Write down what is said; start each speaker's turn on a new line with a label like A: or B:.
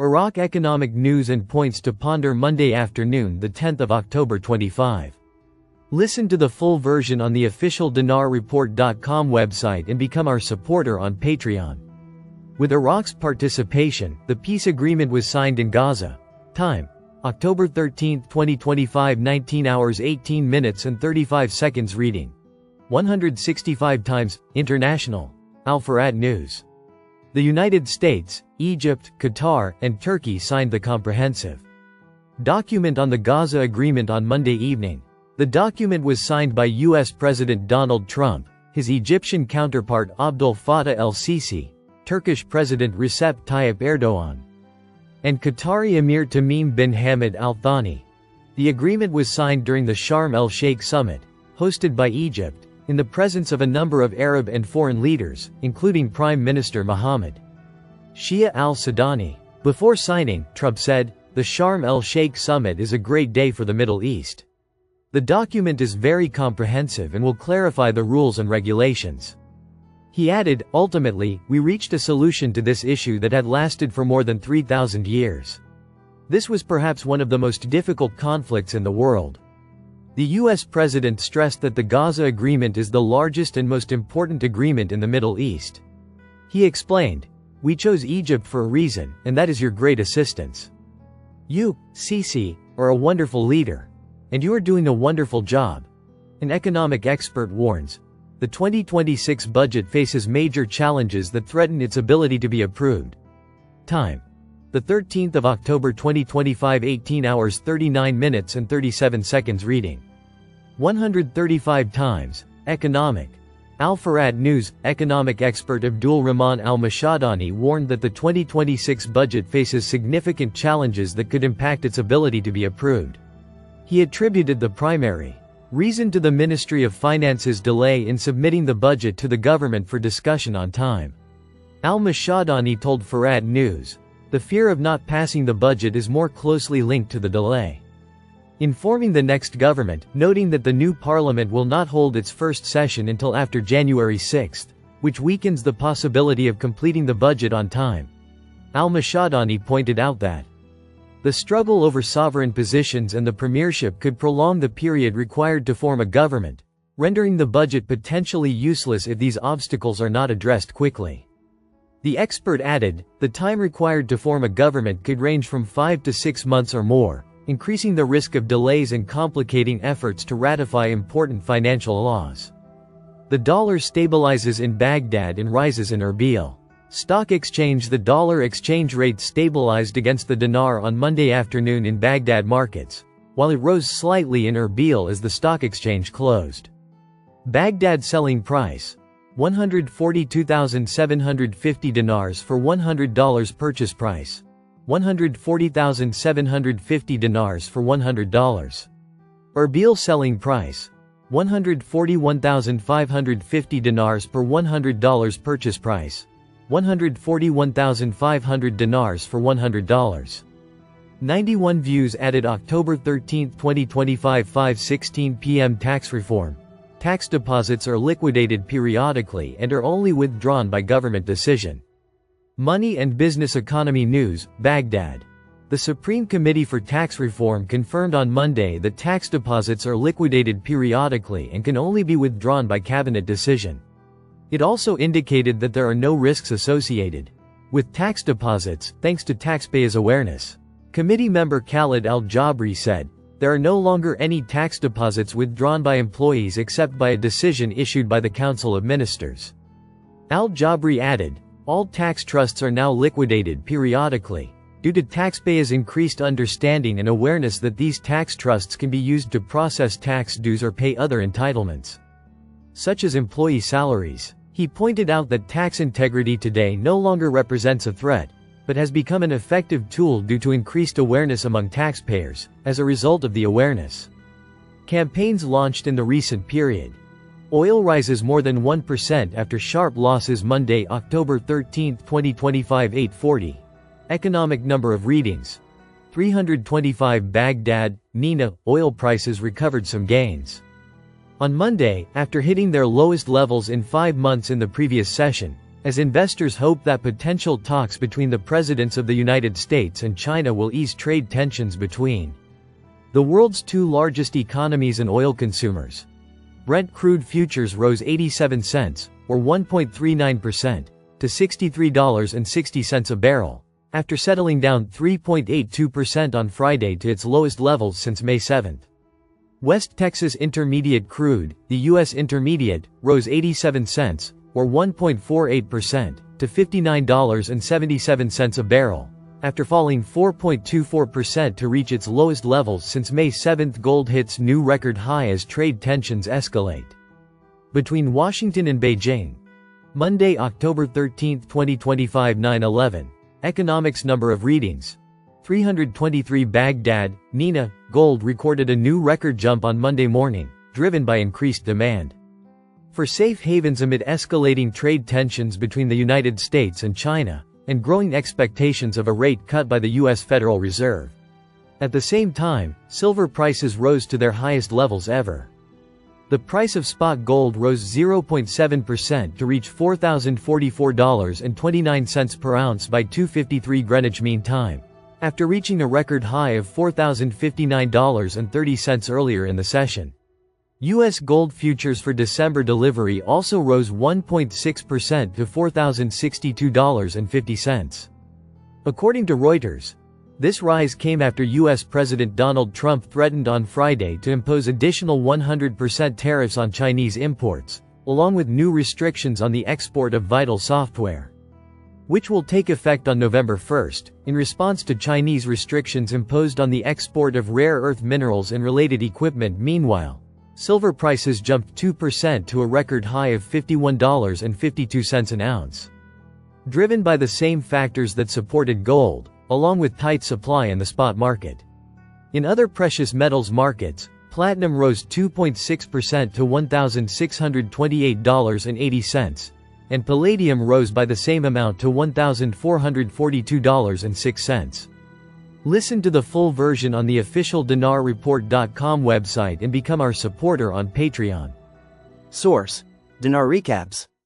A: Iraq economic news and points to ponder Monday afternoon, the 10th of October 25. Listen to the full version on the official dinarreport.com website and become our supporter on Patreon. With Iraq's participation, the peace agreement was signed in Gaza. Time: October 13, 2025, 19 hours 18 minutes and 35 seconds. Reading 165 times. International. Al-Farad News. The United States, Egypt, Qatar, and Turkey signed the comprehensive document on the Gaza agreement on Monday evening. The document was signed by U.S. President Donald Trump, his Egyptian counterpart Abdel Fattah el-Sisi, Turkish President Recep Tayyip Erdogan, and Qatari Emir Tamim bin Hamad Al Thani. The agreement was signed during the Sharm el-Sheikh summit, hosted by Egypt, in the presence of a number of Arab and foreign leaders, including Prime Minister Mohammed Shia al-Sudani. Before signing, Trump said, "The Sharm el-Sheikh summit is a great day for the Middle East. The document is very comprehensive and will clarify the rules and regulations." He added, "Ultimately, we reached a solution to this issue that had lasted for more than 3,000 years. This was perhaps one of the most difficult conflicts in the world." The U.S. president stressed that the Gaza agreement is the largest and most important agreement in the Middle East. He explained, "We chose Egypt for a reason, and that is your great assistance. You, Sisi, are a wonderful leader. And you are doing a wonderful job." An economic expert warns, the 2026 budget faces major challenges that threaten its ability to be approved. Time: the 13th of October 2025, 18 hours 39 minutes and 37 seconds. Reading 135 times. Economic. Al-Farad News. Economic expert Abdul Rahman al-Mashadani warned that the 2026 budget faces significant challenges that could impact its ability to be approved. He attributed the primary reason to the Ministry of Finance's delay in submitting the budget to the government for discussion on time. Al-Mashadani told Farad News, "The fear of not passing the budget is more closely linked to the delay in forming the next government," noting that the new parliament will not hold its first session until after January 6, which weakens the possibility of completing the budget on time. Al-Mashadani pointed out that the struggle over sovereign positions and the premiership could prolong the period required to form a government, rendering the budget potentially useless if these obstacles are not addressed quickly. The expert added, the time required to form a government could range from 5 to 6 months or more, increasing the risk of delays and complicating efforts to ratify important financial laws. The dollar stabilizes in Baghdad and rises in Erbil. Stock exchange. The dollar exchange rate stabilized against the dinar on Monday afternoon in Baghdad markets, while it rose slightly in Erbil as the stock exchange closed. Baghdad selling price: 142,750 dinars for $100. Purchase price: 140,750 dinars for $100. Erbil selling price: 141,550 dinars per $100. Purchase price: 141,500 dinars for $100. 91 views added October 13, 2025, 5:16 p.m. Tax reform. Tax deposits are liquidated periodically and are only withdrawn by government decision. Money and Business Economy News, Baghdad. The Supreme Committee for Tax Reform confirmed on Monday that tax deposits are liquidated periodically and can only be withdrawn by cabinet decision. It also indicated that there are no risks associated with tax deposits, thanks to taxpayers' awareness. Committee member Khalid Al-Jabri said, "There are no longer any tax deposits withdrawn by employees except by a decision issued by the Council of Ministers." Al-Jabri added, "All tax trusts are now liquidated periodically, due to taxpayers' increased understanding and awareness that these tax trusts can be used to process tax dues or pay other entitlements, such as employee salaries." He pointed out that tax integrity today no longer represents a threat, but has become an effective tool due to increased awareness among taxpayers. As a result of the awareness campaigns launched in the recent period, oil rises more than 1% after sharp losses Monday, October 13, 2025, 8:40. Economic number of readings: 325. Baghdad, Nina, oil prices recovered some gains on Monday, after hitting their lowest levels in 5 months in the previous session. as investors hope that potential talks between the presidents of the United States and China will ease trade tensions between the world's two largest economies and oil consumers. Brent crude futures rose 87 cents, or 1.39%, to $63.60 a barrel, after settling down 3.82% on Friday to its lowest levels since May 7. West Texas Intermediate crude, the U.S. Intermediate, rose 87 cents, or 1.48%, to $59.77 a barrel, after falling 4.24% to reach its lowest levels since May 7. Gold hits new record high as trade tensions escalate between Washington and Beijing. Monday, October 13, 2025, 9/11. Economics number of readings 323. Baghdad, Nina, gold recorded a new record jump on Monday morning, driven by increased demand for safe havens amid escalating trade tensions between the United States and China, and growing expectations of a rate cut by the U.S. Federal Reserve. At the same time, silver prices rose to their highest levels ever. The price of spot gold rose 0.7% to reach $4,044.29 per ounce by 2:53 Greenwich Mean Time, after reaching a record high of $4,059.30 earlier in the session. U.S. gold futures for December delivery also rose 1.6% to $4,062.50. According to Reuters, this rise came after U.S. President Donald Trump threatened on Friday to impose additional 100% tariffs on Chinese imports, along with new restrictions on the export of vital software, which will take effect on November 1, in response to Chinese restrictions imposed on the export of rare earth minerals and related equipment. Meanwhile, silver prices jumped 2% to a record high of $51.52 an ounce, driven by the same factors that supported gold, along with tight supply in the spot market. In other precious metals markets, platinum rose 2.6% to $1,628.80, and palladium rose by the same amount to $1,442.06. Listen to the full version on the official dinarreport.com website and become our supporter on Patreon.
B: Source: Dinar Recaps.